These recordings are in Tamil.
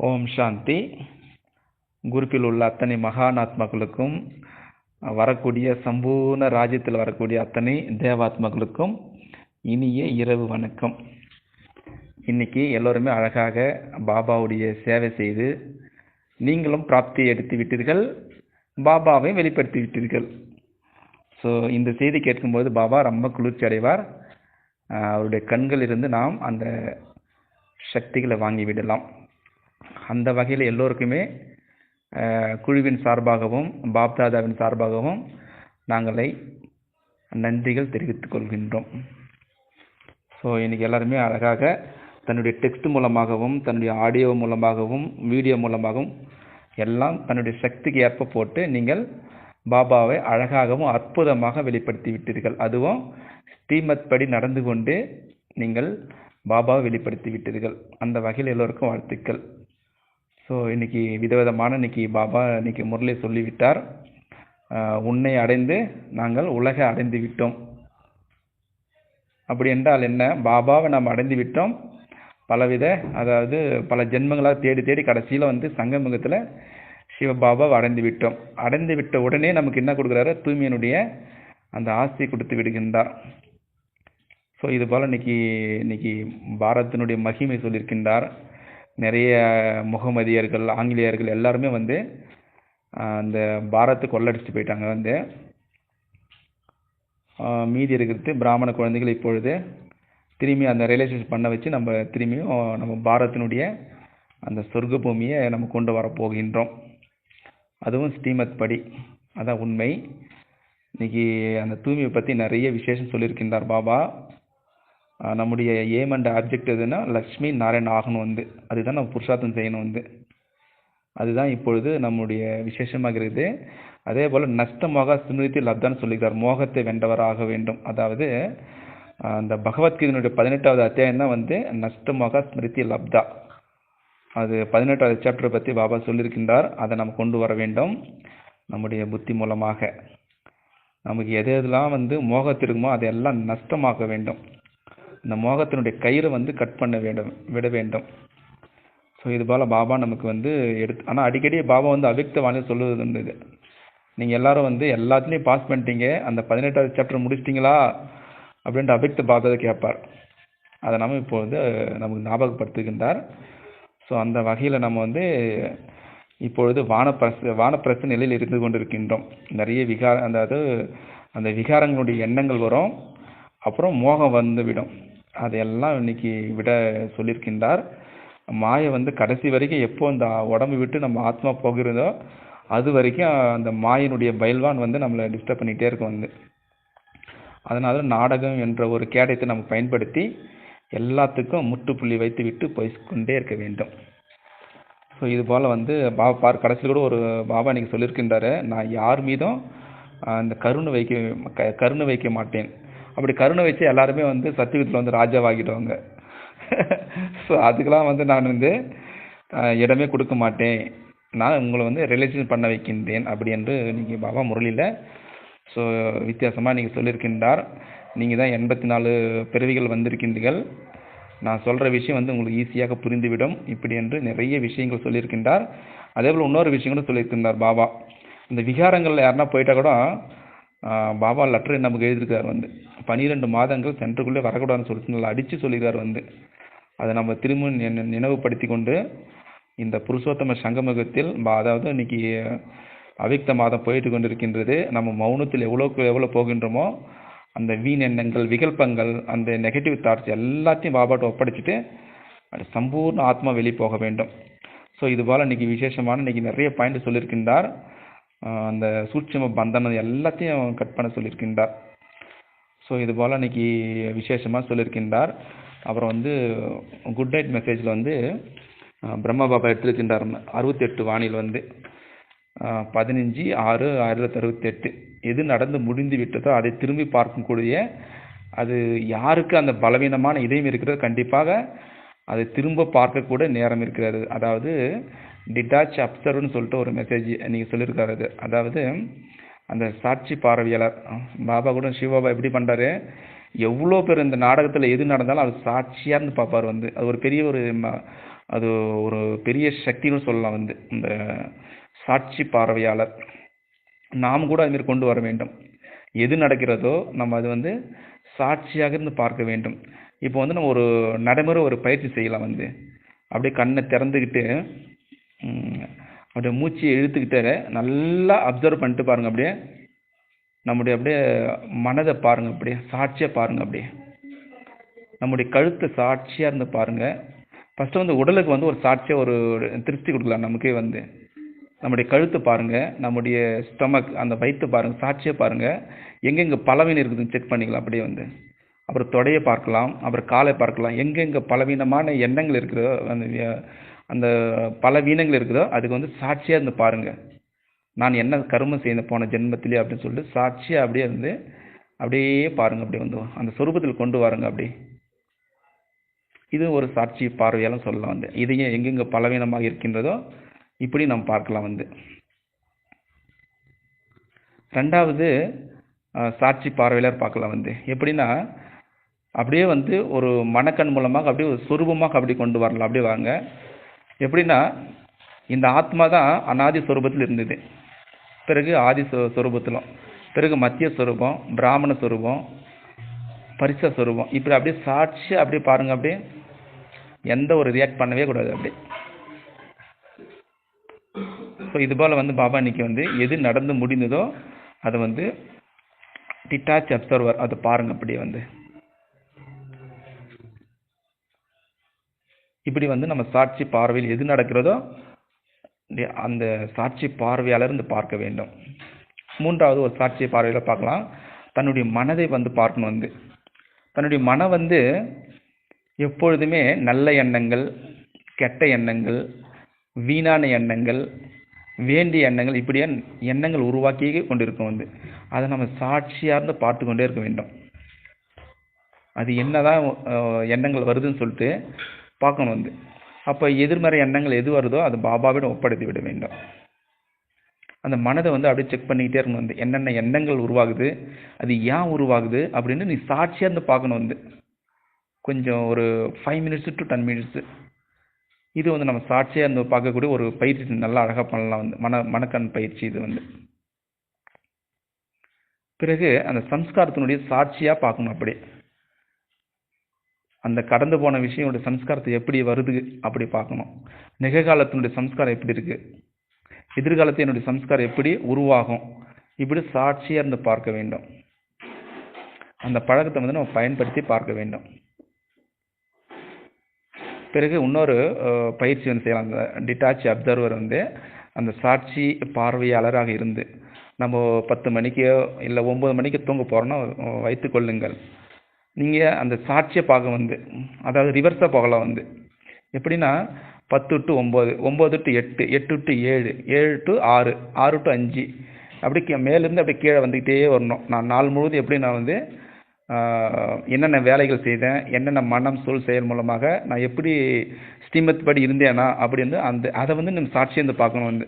ஓம் சாந்தி. குருப்பில் உள்ள அத்தனை மகானாத்மாக்களுக்கும், வரக்கூடிய சம்பூர்ண ராஜ்யத்தில் வரக்கூடிய அத்தனை தேவாத்மாக்களுக்கும் இனிய இரவு வணக்கம். இன்னைக்கு எல்லோருமே அழகாக பாபாவுடைய சேவை செய்து நீங்களும் பிராப்தியை எடுத்து விட்டீர்கள், பாபாவை வெளிப்படுத்தி விட்டீர்கள். ஸோ இந்த செய்தி கேட்கும்போது பாபா ரொம்ப குளிர்ச்சி அடைவார். அவருடைய கண்களிலிருந்து நாம் அந்த சக்திகளை வாங்கிவிடலாம். அந்த வகையில் எல்லோருக்குமே குழுவின் சார்பாகவும் பாப்தாதாவின் சார்பாகவும் நாங்களை நன்றிகள் தெரிவித்துக் கொள்கின்றோம். ஸோ இன்றைக்கி எல்லாருமே அழகாக தன்னுடைய டெக்ஸ்ட் மூலமாகவும் தன்னுடைய ஆடியோ மூலமாகவும் வீடியோ மூலமாகவும் எல்லாம் தன்னுடைய சக்திக்கு ஏற்ப போட்டு நீங்கள் பாபாவை அழகாகவும் அற்புதமாக வெளிப்படுத்தி விட்டீர்கள். அதுவும் ஸ்ரீமத் படி நடந்து கொண்டு நீங்கள் பாபாவை வெளிப்படுத்தி விட்டீர்கள். அந்த வகையில் எல்லோருக்கும் வாழ்த்துக்கள். ஸோ இன்றைக்கி விதவிதமான பாபா முரளி சொல்லிவிட்டார். உன்னை அடைந்து நாங்கள் உலகை அடைந்து விட்டோம். அப்படி என்றால் என்ன? பாபாவை நாம் அடைந்து விட்டோம். அதாவது பல ஜென்மங்களாக தேடி தேடி கடைசியில் சங்கமுகத்தில் சிவபாபாவை அடைந்து விட்டோம். அடைந்து விட்ட உடனே நமக்கு என்ன கொடுக்குறாரு? தூய்மையினுடைய அந்த ஆசையை கொடுத்து விடுகின்றார். ஸோ இது போல் இன்னைக்கு பாரதத்தினுடைய மகிமை சொல்லியிருக்கின்றார். நிறைய முகமதியர்கள், ஆங்கிலேயர்கள் எல்லாருமே அந்த பாரத்தை கொள்ளடிச்சு போயிட்டாங்க. மீதி இருக்கிறது பிராமண குழந்தைகள் இப்பொழுது திரும்பி அந்த ரியலைசேஷன் பண்ண வச்சு நம்ம திரும்பியும் நம்ம பாரதத்தினுடைய அந்த சொர்க்க பூமியை நம்ம கொண்டு வர போகின்றோம். அதுவும் ஸ்ரீமத் படி. அதான் உண்மை. இன்னைக்கு அந்த தூய்மையை பற்றி நிறைய விசேஷம் சொல்லியிருக்கின்றார் பாபா. நம்முடைய ஏம் அண்ட் ஆப்ஜெக்ட் எதுனா லக்ஷ்மி நாராயண் ஆகணும். அதுதான் நம்ம புருஷார்த்தம் செய்யணும். அதுதான் இப்பொழுது நம்முடைய விசேஷமாக இருக்குது. அதே போல் நஷ்டமாக ஸ்மிருதி லப்தான்னு சொல்லிக்கிறார். மோகத்தை வென்றவராக வேண்டும். அதாவது அந்த பகவத்கீதையினுடைய 18வது அத்தியாயம் தான் நஷ்டமாக ஸ்மிருதி லப்தா. அது 18வது சாப்டரை பற்றி பாபா சொல்லியிருக்கின்றார். அதை நம்ம கொண்டு வர வேண்டும். நம்முடைய புத்தி மூலமாக நமக்கு எது எதெல்லாம் மோகத்திற்குமோ அதையெல்லாம் நஷ்டமாக்க வேண்டும். இந்த மோகத்தினுடைய கயிறை கட் பண்ண விட வேண்டும். ஸோ இது போல் பாபா நமக்கு எடுத்து, ஆனால் அடிக்கடி பாபா அவ்யக்த வாணியில் சொல்லுவது இருந்தது. நீங்கள் எல்லாரும் எல்லாத்துலேயும் பாஸ் பண்ணிட்டீங்க, அந்த 18வது சாப்டர் முடிச்சிட்டிங்களா அப்படின்ட்டு அவ்யக்த பாபாவை கேட்பார். அதை நம்ம இப்போது நமக்கு ஞாபகப்படுத்துகின்றார். ஸோ அந்த வகையில் நம்ம இப்பொழுது வானப்பிரச நிலையில் இருந்து கொண்டிருக்கின்றோம். நிறைய அந்த விகாரங்களுடைய எண்ணங்கள் வரும், அப்புறம் மோகம் வந்துவிடும். அதையெல்லாம் இன்னைக்கு விட சொல்லியிருக்கின்றார். மாயை கடைசி வரைக்கும் எப்போ அந்த உடம்பு விட்டு நம்ம ஆத்மா போகிறதோ அது வரைக்கும் அந்த மாயினுடைய பயில்வான் நம்மளை டிஸ்டர்ப் பண்ணிகிட்டே இருக்கும். அதனால நாடகம் என்ற ஒரு கேடயத்தை நம்ம பயன்படுத்தி எல்லாத்துக்கும் முற்றுப்புள்ளி வைத்து விட்டு போய்கொண்டே இருக்க வேண்டும். ஸோ இது போல் பாபா கடைசியில் கூட ஒரு பாபா இன்னைக்கு சொல்லியிருக்கின்றாரு, நான் யார் மீதும் அந்த கருணை வைக்க மாட்டேன். அப்படி கருணை வச்சு எல்லாருமே சத்தியுகத்தில் ராஜாவாகிடுவாங்க. ஸோ அதுக்கெல்லாம் நான் இடமே கொடுக்க மாட்டேன். நான் உங்களை ரிலேஷன் பண்ண வைக்கின்றேன் அப்படி என்று நீங்கள் பாபா முரளியில் ஸோ வித்தியாசமாக நீங்கள் சொல்லியிருக்கின்றார். நீங்கள் தான் 84 பிறவிகள் வந்திருக்கின்றீர்கள். நான் சொல்கிற விஷயம் உங்களுக்கு ஈஸியாக புரிந்துவிடும் இப்படி என்று நிறைய விஷயங்கள் சொல்லியிருக்கின்றார். அதே போல் இன்னொரு விஷயம் கூட சொல்லியிருக்கின்றார் பாபா. இந்த விகாரங்களில் யாருன்னா போயிட்டா கூட பாபா லெட்டர் நமக்கு எழுதியிருக்கார். 12 மாதங்கள் சென்டருக்குள்ளே வரக்கூடாதுன்னு சொல்லிட்டு நல்லா அடித்து சொல்லியிருக்கார். அதை நம்ம திரும்ப நினைவுபடுத்தி கொண்டு இந்த புருஷோத்தம சங்கமுகத்தில், அதாவது இன்னைக்கு அவ்யக்த மாதம் போயிட்டு கொண்டிருக்கின்றது. நம்ம மௌனத்தில் எவ்வளோ போகின்றோமோ அந்த வீண் எண்ணங்கள், விகல்பங்கள், அந்த நெகட்டிவ் தாட்ஸ் எல்லாத்தையும் பாபாட்ட ஒப்படைச்சிட்டு சம்பூர்ண ஆத்மா வெளியே போக வேண்டும். ஸோ இது போல் இன்னைக்கு விசேஷமான நிறைய பாயிண்ட் சொல்லியிருக்கின்றார். அந்த சூட்சும பந்தனம் எல்லாத்தையும் கட் பண்ண சொல்லியிருக்கின்றார். ஸோ இது போல் இன்னைக்கு விசேஷமாக சொல்லியிருக்கின்றார். அப்புறம் குட் நைட் மெசேஜில் பிரம்மா பாபா எடுத்துருக்கின்றார். 68 வானில் 15/6/1968 எது நடந்து முடிந்து விட்டதோ அதை திரும்பி பார்க்கக்கூடிய, அது யாருக்கு அந்த பலவீனமான இதயம் இருக்கிறது கண்டிப்பாக அதை திரும்ப பார்க்கக்கூட நேரம் இருக்கிறது. அதாவது டிட்டாச் அப்சர்வ்னு சொல்லிட்டு ஒரு மெசேஜ் நீங்கள் சொல்லியிருக்காரு. அதாவது அந்த சாட்சி பார்வையாளர் பாபா கூட சிவபாபா எப்படி பண்ணுறாரு, எவ்வளோ பேர் இந்த நாடகத்தில் எது நடந்தாலும் அது சாட்சியாக இருந்து பார்ப்பார். அது ஒரு பெரிய ஒரு அது ஒரு பெரிய சக்தின்னு சொல்லலாம் வந்து இந்த சாட்சி பார்வையாளர். நாம் கூட அதுமாரி கொண்டு வர வேண்டும். எது நடக்கிறதோ நம்ம அது வந்து சாட்சியாக இருந்து பார்க்க வேண்டும். இப்போ வந்து நம்ம ஒரு நடைமுறை ஒரு பயிற்சி செய்யலாம் வந்து. அப்படியே கண்ணை திறந்துக்கிட்டு அப்படியே மூச்சு இழுத்துக்கிட்டு நல்லா அப்சர்வ் பண்ணிட்டு பாருங்க. அப்படியே நம்முடைய அப்படியே மனதை பாருங்க, அப்படியே சாட்சியாக பாருங்க. அப்படியே நம்முடைய கழுத்தை சாட்சியாக இருந்து பாருங்க. ஃபஸ்ட்டு வந்து உடலுக்கு வந்து ஒரு சாட்சியாக ஒரு திருப்தி கொடுக்கலாம் நமக்கே வந்து. நம்முடைய கழுத்து பாருங்க, நம்முடைய ஸ்டொமக் அந்த வயிற்று பாருங்க, சாட்சியாக பாருங்க. எங்கெங்கே பலவீனம் இருக்குதுன்னு செக் பண்ணிக்கலாம் அப்படியே வந்து. அப்புறம் தொடையை பார்க்கலாம், அப்புறம் காலை பார்க்கலாம். எங்கெங்கே பலவீனமான எண்ணங்கள் இருக்கிறதோ அந்த பலவீனங்கள் இருக்குதோ அதுக்கு வந்து சாட்சியாக இருந்து பாருங்க. நான் என்ன கர்மம் செய்ய போன ஜென்மத்திலே அப்படின்னு சொல்லிட்டு சாட்சியாக அப்படியே இருந்து அப்படியே பாருங்க. அப்படியே வந்து அந்த சொரூபத்தில் கொண்டு வாருங்க. அப்படி இது ஒரு சாட்சி பார்வையாலும் சொல்லலாம் வந்து. இதையே எங்கெங்கே பலவீனமாக இருக்கின்றதோ இப்படி நாம் பார்க்கலாம் வந்து. ரெண்டாவது சாட்சி பார்வையாளர் பார்க்கலாம் வந்து. எப்படின்னா அப்படியே வந்து ஒரு மனக்கண் மூலமாக அப்படியே ஒரு சொரூபமாக அப்படி கொண்டு வரலாம். அப்படியே வாங்க. எப்படின்னா இந்த ஆத்மா தான் அனாதி சொரூபத்தில் இருந்தது, பிறகு ஆதி சொரூபத்திலும், பிறகு மத்திய சொரூபம், பிராமண சொரூபம், பரிச சொரூபம், இப்படி அப்படியே சாட்சி அப்படியே பாருங்க. அப்படியே எந்த ஒரு ரியாக்ட் பண்ணவே கூடாது அப்படியே. ஸோ இது போல் வந்து பாபா இன்னைக்கு வந்து எது நடந்து முடிந்ததோ அதை வந்து டிட்டாச் அப்சர்வர் அதை பாருங்க. அப்படியே வந்து இப்படி வந்து நம்ம சாட்சி பார்வையில் எது நடக்கிறதோ அந்த சாட்சி பார்வையாளர் வந்து பார்க்க வேண்டும். மூன்றாவது ஒரு சாட்சி பார்வையில் பார்க்கலாம், தன்னுடைய மனதை வந்து பார்க்கணும் வந்து. தன்னுடைய மனம் வந்து எப்பொழுதுமே நல்ல எண்ணங்கள், கெட்ட எண்ணங்கள், வீணான எண்ணங்கள், வேண்டிய எண்ணங்கள், இப்படியே எண்ணங்கள் உருவாக்கி கொண்டிருக்கும் வந்து. அதை நம்ம சாட்சியாக இருந்து பார்த்து கொண்டே இருக்க வேண்டும். அது என்னதான் எண்ணங்கள் வருதுன்னு சொல்லிட்டு பார்க்கணும் வந்து. அப்போ எதிர்மறை எண்ணங்கள் எது வருதோ அது பாபாவிடம் ஒப்படைத்து விட வேண்டும். அந்த மனதை வந்து அப்படியே செக் பண்ணிக்கிட்டே இருக்கணும் வந்து. என்னென்ன எண்ணங்கள் உருவாகுது, அது ஏன் உருவாகுது அப்படின்னு நீ சாட்சியாக இருந்து பார்க்கணும் வந்து. கொஞ்சம் ஒரு 5 minutes to 10 minutes இது வந்து நம்ம சாட்சியாக இருந்து பார்க்கக்கூடிய ஒரு பயிற்சி. நல்லா அழகாக பண்ணலாம் வந்து, மனக்கண் பயிற்சி இது வந்து. பிறகு அந்த சம்ஸ்காரத்தினுடைய சாட்சியாக பார்க்கணும். அப்படி அந்த கடந்து போன விஷயோட சம்ஸ்காரத்தை எப்படி வருது அப்படி பார்க்கணும். நிகழ்காலத்தினுடைய சம்ஸ்காரம் எப்படி இருக்கு, எதிர்காலத்தினுடைய சம்ஸ்காரம் எப்படி உருவாகும், இப்படி சாட்சியாக இருந்து பார்க்க வேண்டும். அந்த பழக்கத்தை வந்து நம்ம பயன்படுத்தி பார்க்க வேண்டும். பிறகு இன்னொரு பயிற்சி வந்து செய்யலாம். அந்த டிட்டாச் அப்சர்வர் வந்து அந்த சாட்சி பார்வையாளராக இருந்து நம்ம 10 மணிக்கோ இல்லை 9 மணிக்கு தூங்க போகிறோன்னா வைத்துக் கொள்ளுங்கள். நீங்கள் அந்த சாட்சியை பார்க்க வந்து, அதாவது ரிவர்ஸாக போகலாம் வந்து. எப்படின்னா 10 to 9, 9 to 8, 8 to 7, 7 to 6, 6 to 5, அப்படி மேலேருந்து அப்படியே கீழே வந்துக்கிட்டே வரணும். நான் நாள் முழுவதும் எப்படி நான் வந்து என்னென்ன வேலைகள் செய்தேன், என்னென்ன மனம் சொல் செயல் மூலமாக நான் எப்படி ஸ்ரீமத் படி இருந்தேனா அப்படின்னு அதை வந்து நம்ம சாட்சியை வந்து பார்க்கணும் வந்து.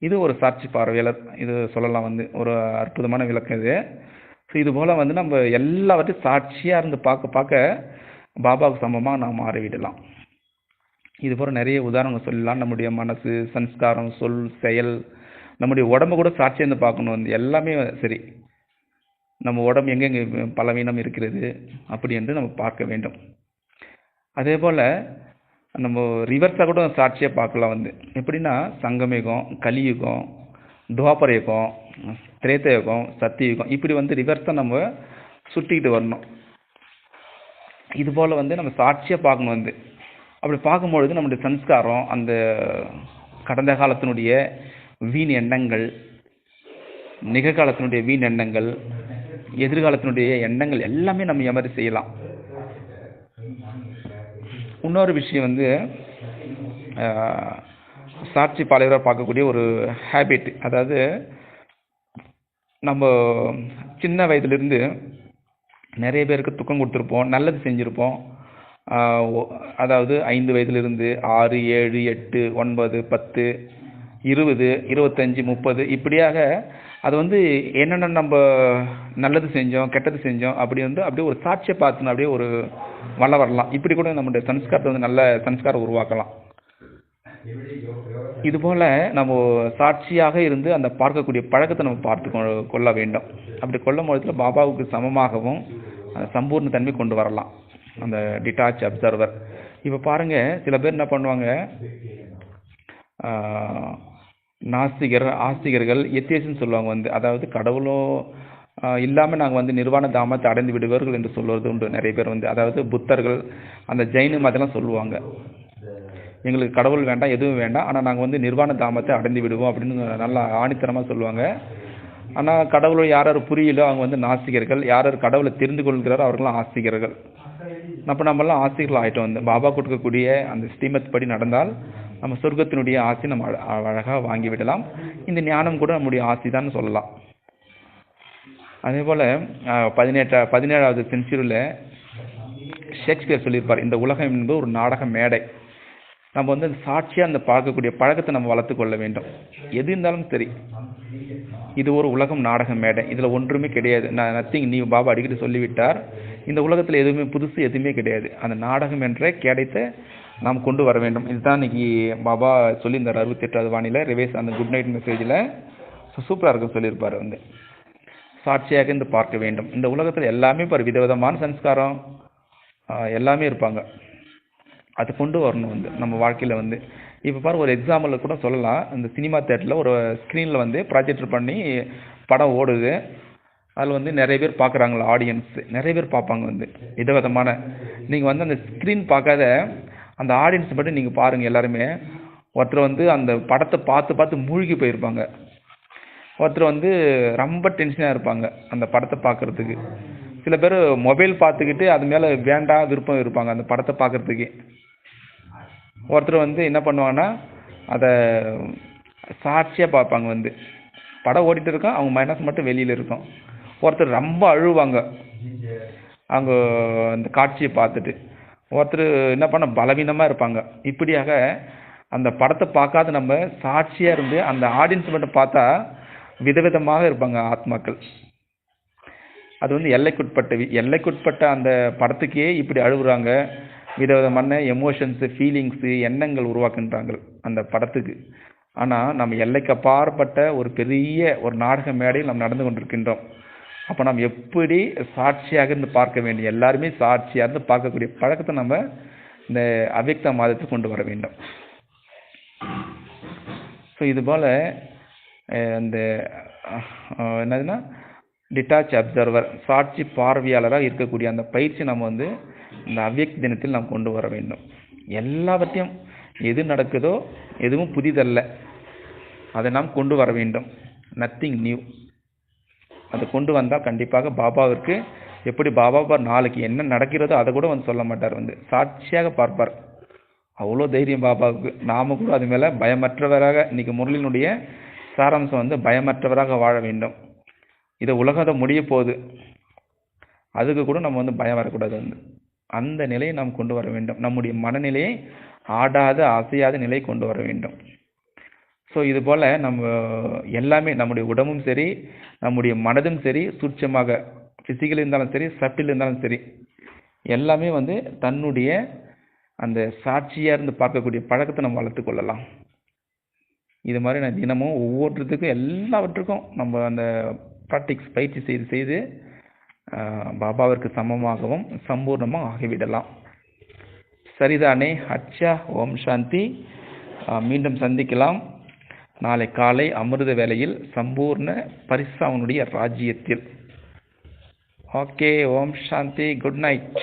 இது ஒரு சாட்சி பார்வையாளர் இது சொல்லலாம் வந்து. ஒரு அற்புதமான விளக்கம் இது. ஸோ இது போல் வந்து நம்ம எல்லாவற்றையும் சாட்சியாக இருந்து பார்க்க பார்க்க பாபாவுக்கு சமமாக நாம் மாறிவிடலாம். இது போல் நிறைய உதாரணங்கள் சொல்லலாம். நம்முடைய மனசு, சன்ஸ்காரம், சொல், செயல், நம்முடைய உடம்பு கூட சாட்சியாக இருந்து பார்க்கணும் வந்து. எல்லாமே சரி, நம்ம உடம்பு எங்கெங்கே பலவீனம் இருக்கிறது அப்படி என்று நம்ம பார்க்க வேண்டும். அதே போல் நம்ம ரிவர்ஸாக கூட சாட்சியாக பார்க்கலாம் வந்து. எப்படின்னா சங்கமயுகம், கலியுகம், துவாபர யுகம், திரேத யுகம், சத்தியுகம், இப்படி வந்து ரிவர்ஸாக நம்ம சுட்டிக்கிட்டு வரணும். இது போல் வந்து நம்ம சாட்சியாக பார்க்கணும் வந்து. அப்படி பார்க்கும்பொழுது நம்முடைய சன்ஸ்காரம், அந்த கடந்த காலத்தினுடைய வீண் எண்ணங்கள், நிகழ்காலத்தினுடைய வீண் எண்ணங்கள், எதிர்காலத்தினுடைய எண்ணங்கள் எல்லாமே நம்ம எமரி செய்யலாம். இன்னொரு விஷயம் வந்து சாட்சி பாலைவராக பார்க்கக்கூடிய ஒரு ஹேபிட், அதாவது நம்ம சின்ன வயதிலிருந்து நிறைய பேருக்கு துக்கம் கொடுத்துருப்போம், நல்லது செஞ்சுருப்போம். அதாவது 5 வயதிலிருந்து 6, 7, 8, 9, 10, 20, 25, 30 இப்படியாக அது வந்து என்னென்ன நம்ம நல்லது செஞ்சோம் கெட்டது செஞ்சோம் அப்படி வந்து அப்படியே ஒரு சாட்சியை பார்த்துன்னு அப்படியே ஒரு வரலாம். இப்படி கூட நம்மளுடைய சன்ஸ்காரத்தை வந்து நல்ல சன்ஸ்காரம் உருவாக்கலாம். இதுபோல் நம்ம சாட்சியாக இருந்து அந்த பார்க்கக்கூடிய பழக்கத்தை நம்ம பார்த்து கொள்ள வேண்டும். அப்படி கொள்ளும் பொழுதுல பாபாவுக்கு சமமாகவும் சம்பூர்ண தன்மை கொண்டு வரலாம் அந்த டிட்டாச் அப்சர்வர். இப்போ பாருங்க, சில பேர் என்ன பண்ணுவாங்க, நாஸ்திகர் ஆஸ்திகர்கள் எத்தியஸ்ட்னு சொல்லுவாங்க வந்து, அதாவது கடவுளும் இல்லாமல் நாங்கள் வந்து நிர்வாண தாமத்தை அடைந்து விடுவார்கள் என்று சொல்வது உண்டு நிறைய பேர் வந்து. அதாவது புத்தர்கள் அந்த ஜெயினு அதெல்லாம் சொல்லுவாங்க, எங்களுக்கு கடவுள் வேண்டாம் எதுவும் வேண்டாம், ஆனால் நாங்கள் வந்து நிர்வாண தாமத்தை அடைந்து விடுவோம் அப்படின்னு நல்லா ஆணித்தனமாக சொல்லுவாங்க. ஆனால் கடவுளை யார் யார் புரியலோ அவங்க வந்து நாஸ்திகர்கள், யார் யார் கடவுளை தெரிந்து கொள்கிறாரோ அவர்களாம் ஆஸ்திகர்கள். அப்போ நம்மளாம் ஆஸ்திகர்கள் ஆகிட்டோம். வந்து பாபா கொடுக்கக்கூடிய அந்த ஸ்ரீமத் படி நடந்தால் நம்ம சொர்க்கத்தினுடைய ஆசி நம்ம அழகாக வாங்கிவிடலாம். இந்த ஞானம் கூட நம்முடைய ஆசி தான் சொல்லலாம். அதே போல் 17வது செஞ்சுரியில் ஷேக்ஸ்பியர் சொல்லியிருப்பார், இந்த உலகம் என்பது ஒரு நாடக மேடை. நம்ம வந்து சாட்சியாக அந்த பார்க்கக்கூடிய பழக்கத்தை நம்ம வளர்த்து கொள்ள வேண்டும். எது இருந்தாலும் சரி, இது ஒரு உலகம் நாடக மேடை, இதில் ஒன்றுமே கிடையாது, நத்திங் நியூ. பாபா அடிக்கடி சொல்லிவிட்டார், இந்த உலகத்தில் எதுவுமே புதுசு எதுவுமே கிடையாது. அந்த நாடகம் என்ற கேடயத்தை நாம் கொண்டு வர வேண்டும். இதுதான் இன்னைக்கு பாபா சொல்லியிருந்தார் 68வது வானிலை ரிவைஸ் அந்த குட் நைட் மெசேஜில். சூப்பராக இருக்கும் சொல்லியிருப்பார். வந்து சாட்சியாக இருந்து பார்க்க வேண்டும். இந்த உலகத்தில் எல்லாமே இப்போ விதவிதமான சன்ஸ்காரம் எல்லாமே இருப்பாங்க, அது கொண்டு வரணும் வந்து நம்ம வாழ்க்கையில். வந்து இப்போ பாரு, ஒரு எக்ஸாம்பிள் கூட சொல்லலாம். இந்த சினிமா தேட்டரில் ஒரு ஸ்க்ரீனில் வந்து ப்ராஜெக்டர் பண்ணி படம் ஓடுது. அதில் வந்து நிறைய பேர் பார்க்குறாங்களா, ஆடியன்ஸ் நிறைய பேர் பார்ப்பாங்க. வந்து விதவிதமான, நீங்கள் வந்து அந்த ஸ்க்ரீன் பார்க்காத அந்த ஆடியன்ஸ் மட்டும் நீங்கள் பாருங்கள். எல்லாருமே ஒருத்தர் வந்து அந்த படத்தை பார்த்து பார்த்து மூழ்கி போயிருப்பாங்க, ஒருத்தர் வந்து ரொம்ப டென்ஷனாக இருப்பாங்க அந்த படத்தை பார்க்குறதுக்கு. சில பேர் மொபைல் பார்த்துக்கிட்டு அது மேலே வேண்டாம் விருப்பம் இருப்பாங்க அந்த படத்தை பார்க்குறதுக்கு. ஒருத்தர் வந்து என்ன பண்ணுவாங்கன்னா அதை சாட்சியாக பார்ப்பாங்க. வந்து படம் ஓடிட்டு இருக்கோம், அவங்க மனசு மட்டும் வெளியில் இருக்கும். ஒருத்தர் ரொம்ப அழுவாங்க அவங்க அந்த காட்சியை பார்த்துட்டு. ஒருத்தர் என்ன பண்ண பலவீனமாக இருப்பாங்க. இப்படியாக அந்த படத்தை பார்க்காத நம்ம சாட்சியாக இருந்து அந்த ஆடியன்ஸ் மட்டும் பார்த்தா விதவிதமாக இருப்பாங்க ஆத்மாக்கள். அது வந்து எல்லைக்குட்பட்ட அந்த படத்துக்கே இப்படி அழுகுறாங்க. விதவிதமான எமோஷன்ஸு ஃபீலிங்ஸு எண்ணங்கள் உருவாக்குன்றாங்க அந்த படத்துக்கு. ஆனால் நம்ம எல்லைக்கு அப்பாற்பட்ட ஒரு பெரிய ஒரு நாடக மேடையில் நம்ம நடந்து கொண்டிருக்கின்றோம். அப்போ நம்ம எப்படி சாட்சியாக இருந்து பார்க்க வேண்டும், எல்லாருமே சாட்சியாக இருந்து பார்க்கக்கூடிய பழக்கத்தை நம்ம இந்த அவ்யக்த மாதத்துக்கு கொண்டு வர வேண்டும். ஸோ இதுபோல் இந்த என்னதுன்னா டிட்டாச் அப்சர்வர், சாட்சி பார்வையாளராக இருக்கக்கூடிய அந்த பயிற்சி நம்ம வந்து இந்த அவ்யக்த தினத்தில் நாம் கொண்டு வர வேண்டும். எல்லாவற்றையும் எது நடக்குதோ எதுவும் புதிதல்ல, அதை நாம் கொண்டு வர வேண்டும். Nothing new. அதை கொண்டு வந்தால் கண்டிப்பாக பாபாவிற்கு எப்படி பாபா நாளைக்கு என்ன நடக்கிறதோ அதை கூட வந்து சொல்ல மாட்டார், வந்து சாட்சியாக பார்ப்பார். அவ்வளோ தைரியம் பாபாவுக்கு. நாம கூட அது மேலே பயமற்றவராக, இன்னைக்கு முரளினுடைய சாராம்சம் வந்து பயமற்றவராக வாழ வேண்டும். இதை உலகத்தை முடிய போகுது, அதுக்கு கூட நம்ம வந்து பயம் வரக்கூடாது. வந்து அந்த நிலையை நாம் கொண்டு வர வேண்டும். நம்முடைய மனநிலையை ஆடாத அசையாத நிலை கொண்டு வர வேண்டும். ஸோ இது போல் நம்ம எல்லாமே, நம்முடைய உடம்பும் சரி நம்முடைய மனதும் சரி, சூட்சமாக ஃபிசிக்கல் இருந்தாலும் சரி சப்டில் இருந்தாலும் சரி, எல்லாமே வந்து தன்னுடைய அந்த சாட்சியாக இருந்து பார்க்கக்கூடிய பழக்கத்தை நம்ம வளர்த்து கொள்ளலாம். இது மாதிரி நான் தினமும் ஒவ்வொருத்துக்கும் எல்லாவற்றுக்கும் நம்ம அந்த ப்ராக்டிக்ஸ் பயிற்சி செய்து செய்து பாபாவிற்கு சமமாகவும் சம்பூர்ணமாக ஆகிவிடலாம். சரிதானே? அச்சா, ஓம் சாந்தி. மீண்டும் சந்திக்கலாம் நாளை காலை அமிர்த வேளையில் சம்பூர்ண பரிசு அவனுடைய ராஜ்யத்தில். Okay, Om Shanti. Good night.